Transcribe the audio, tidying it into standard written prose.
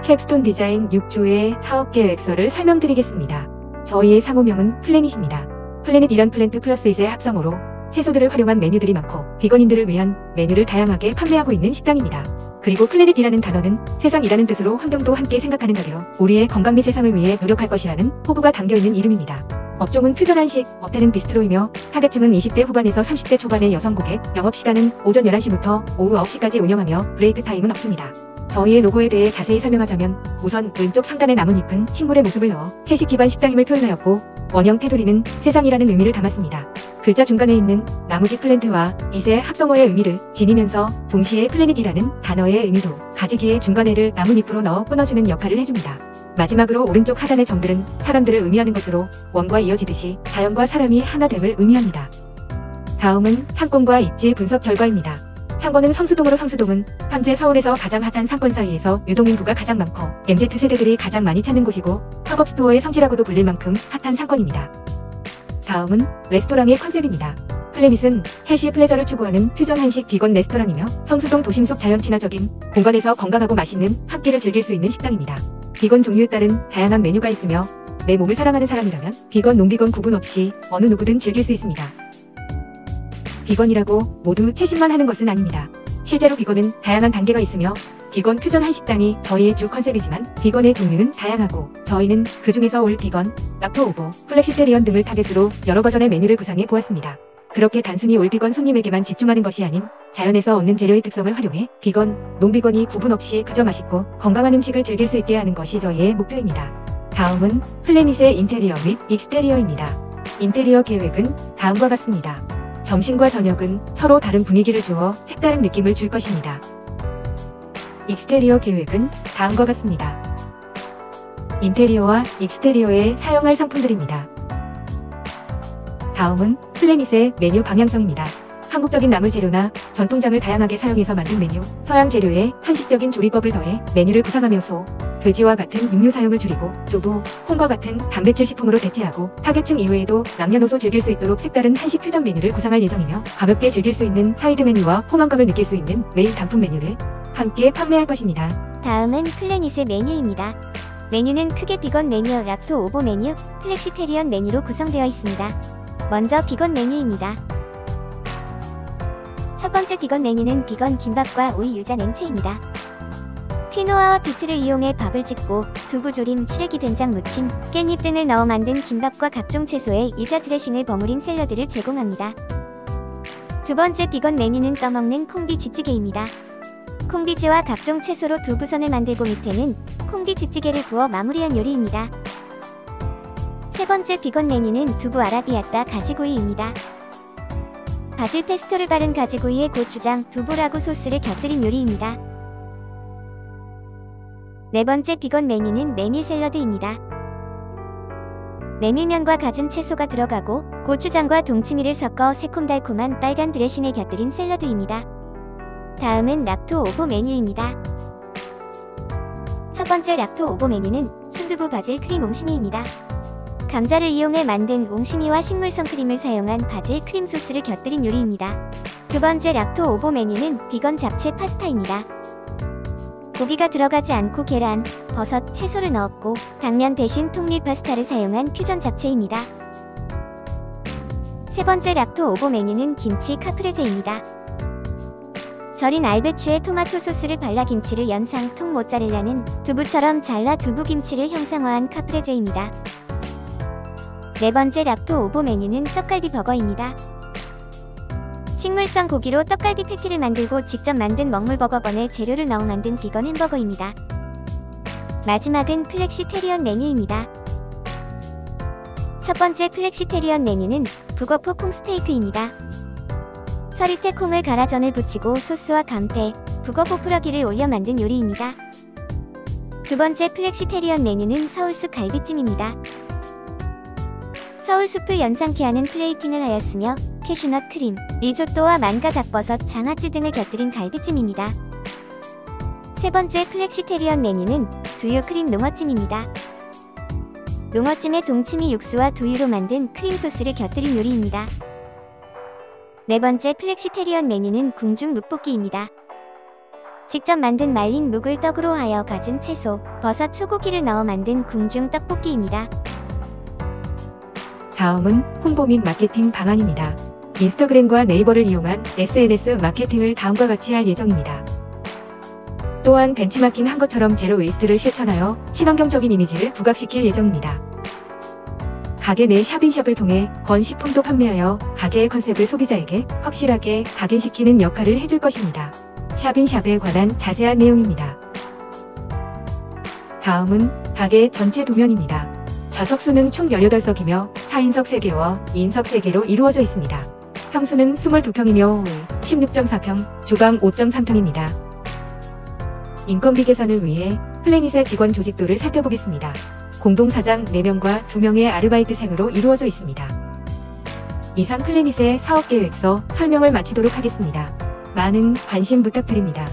캡스톤 디자인 6조의 사업 계획서를 설명드리겠습니다. 저희의 상호명은 플래닛입니다. 플래닛이란 플랜트 플러스잇의 합성어로 채소들을 활용한 메뉴들이 많고 비건인들을 위한 메뉴를 다양하게 판매하고 있는 식당입니다. 그리고 플래닛이라는 단어는 세상이라는 뜻으로 환경도 함께 생각하는 가게로 우리의 건강 및 세상을 위해 노력할 것이라는 포부가 담겨있는 이름입니다. 업종은 퓨전 한식, 업태는 비스트로이며 타겟층은 20대 후반에서 30대 초반의 여성 고객, 영업시간은 오전 11시부터 오후 9시까지 운영하며 브레이크 타임은 없습니다. 저희의 로고에 대해 자세히 설명하자면 우선 왼쪽 상단의 나뭇잎은 식물의 모습을 넣어 채식 기반 식당임을 표현하였고 원형 테두리는 세상이라는 의미를 담았습니다. 글자 중간에 있는 나무잎 플랜트와 잇의 합성어의 의미를 지니면서 동시에 플래닛이라는 단어의 의미도 가지기의 중간에를 나뭇잎으로 넣어 끊어주는 역할을 해줍니다. 마지막으로 오른쪽 하단의 점들은 사람들을 의미하는 것으로 원과 이어지듯이 자연과 사람이 하나됨을 의미합니다. 다음은 상권과 입지 분석 결과입니다. 상권은 성수동으로 성수동은 현재 서울에서 가장 핫한 상권 사이에서 유동인구가 가장 많고 MZ세대들이 가장 많이 찾는 곳이고 팝업스토어의 성지라고도 불릴 만큼 핫한 상권입니다. 다음은 레스토랑의 컨셉입니다. 플래닛은 헬시 플레저를 추구하는 퓨전 한식 비건 레스토랑이며 성수동 도심 속 자연 친화적인 공간에서 건강하고 맛있는 한 끼를 즐길 수 있는 식당입니다. 비건 종류에 따른 다양한 메뉴가 있으며 내 몸을 사랑하는 사람이라면 비건, 논비건 구분 없이 어느 누구든 즐길 수 있습니다. 비건이라고 모두 채식만 하는 것은 아닙니다. 실제로 비건은 다양한 단계가 있으며 비건 퓨전 한식당이 저희의 주 컨셉이지만 비건의 종류는 다양하고 저희는 그 중에서 올 비건, 락토 오보, 플렉시테리언 등을 타겟으로 여러 버전의 메뉴를 구상해 보았습니다. 그렇게 단순히 올 비건 손님에게만 집중하는 것이 아닌 자연에서 얻는 재료의 특성을 활용해 비건, 논비건이 구분 없이 그저 맛있고 건강한 음식을 즐길 수 있게 하는 것이 저희의 목표입니다. 다음은 플래닛의 인테리어 및 익스테리어입니다. 인테리어 계획은 다음과 같습니다. 점심과 저녁은 서로 다른 분위기를 주어 색다른 느낌을 줄 것입니다. 익스테리어 계획은 다음과 같습니다. 인테리어와 익스테리어에 사용할 상품들입니다. 다음은 플래닛의 메뉴 방향성입니다. 한국적인 나물 재료나 전통장을 다양하게 사용해서 만든 메뉴, 서양 재료에 한식적인 조리법을 더해 메뉴를 구상하며 소, 돼지와 같은 육류 사용을 줄이고 두부, 콩과 같은 단백질 식품으로 대체하고 타겟층 이외에도 남녀노소 즐길 수 있도록 색다른 한식 퓨전 메뉴를 구상할 예정이며 가볍게 즐길 수 있는 사이드 메뉴와 포만감을 느낄 수 있는 메인 단품 메뉴를 함께 판매할 것입니다. 다음은 플래닛의 메뉴입니다. 메뉴는 크게 비건 메뉴, 락토 오보 메뉴, 플렉시테리언 메뉴로 구성되어 있습니다. 먼저 비건 메뉴입니다. 첫 번째 비건 메뉴는 비건 김밥과 오이 유자 냉채입니다. 퀴노아와 비트를 이용해 밥을 짓고 두부조림, 시래기 된장 무침, 깻잎 등을 넣어 만든 김밥과 각종 채소에 유자 드레싱을 버무린 샐러드를 제공합니다. 두 번째 비건 메뉴는 떠먹는 콩비 지찌개입니다. 콩비지와 각종 채소로 두부선을 만들고 밑에는 콩비 지찌개를 부어 마무리한 요리입니다. 세 번째 비건 메뉴는 두부 아라비아따 가지구이입니다. 바질 페스토를 바른 가지구이에 고추장, 두부라구 소스를 곁들인 요리입니다. 네 번째 비건 메뉴는 메밀 샐러드입니다. 메밀면과 갖은 채소가 들어가고 고추장과 동치미를 섞어 새콤달콤한 빨간 드레싱을 곁들인 샐러드입니다. 다음은 락토 오보 메뉴입니다. 첫 번째 락토 오보 메뉴는 순두부 바질 크림 옹심이입니다. 감자를 이용해 만든 옹심이와 식물 선크림을 사용한 바질 크림 소스를 곁들인 요리입니다. 두 번째 락토 오보 메뉴는 비건 잡채 파스타입니다. 고기가 들어가지 않고 계란, 버섯, 채소를 넣었고 당면 대신 통밀 파스타를 사용한 퓨전 잡채입니다. 세 번째 락토 오보 메뉴는 김치 카프레제입니다. 절인 알배추에 토마토 소스를 발라 김치를 연상, 통 모짜렐라는 두부처럼 잘라 두부김치를 형상화한 카프레제입니다. 네 번째 락토 오보 메뉴는 떡갈비 버거입니다. 식물성 고기로 떡갈비 패티를 만들고 직접 만든 먹물버거번에 재료를 넣어 만든 비건 햄버거입니다. 마지막은 플렉시테리언 메뉴입니다. 첫 번째 플렉시테리언 메뉴는 북어포 콩스테이크입니다. 서리태 콩을 갈아 전을 부치고 소스와 감태, 북어포 풀어기를 올려 만든 요리입니다. 두 번째 플렉시테리언 메뉴는 서울숲 갈비찜입니다. 서울숲을 연상케 하는 플레이팅을 하였으며 캐슈넛 크림, 리조또와 만가 닭버섯, 장아찌 등을 곁들인 갈비찜입니다. 세 번째 플렉시테리언 메뉴는 두유 크림 농어찜입니다. 농어찜에 동치미 육수와 두유로 만든 크림 소스를 곁들인 요리입니다. 네 번째 플렉시테리언 메뉴는 궁중 묵볶이입니다. 직접 만든 말린 묵을 떡으로 하여 가진 채소, 버섯, 소고기를 넣어 만든 궁중 떡볶이입니다. 다음은 홍보 및 마케팅 방안입니다. 인스타그램과 네이버를 이용한 SNS 마케팅을 다음과 같이 할 예정입니다. 또한 벤치마킹 한 것처럼 제로 웨이스트를 실천하여 친환경적인 이미지를 부각시킬 예정입니다. 가게 내 샵인샵을 통해 건식품도 판매하여 가게의 컨셉을 소비자에게 확실하게 각인시키는 역할을 해줄 것입니다. 샵인샵에 관한 자세한 내용입니다. 다음은 가게의 전체 도면입니다. 좌석수는 총 18석이며 4인석 3개와 2인석 3개로 이루어져 있습니다. 평수는 22평이며 16.4평, 주방 5.3평입니다. 인건비 계산을 위해 플래닛의 직원 조직도를 살펴보겠습니다. 공동사장 4명과 2명의 아르바이트생으로 이루어져 있습니다. 이상 플래닛의 사업계획서 설명을 마치도록 하겠습니다. 많은 관심 부탁드립니다.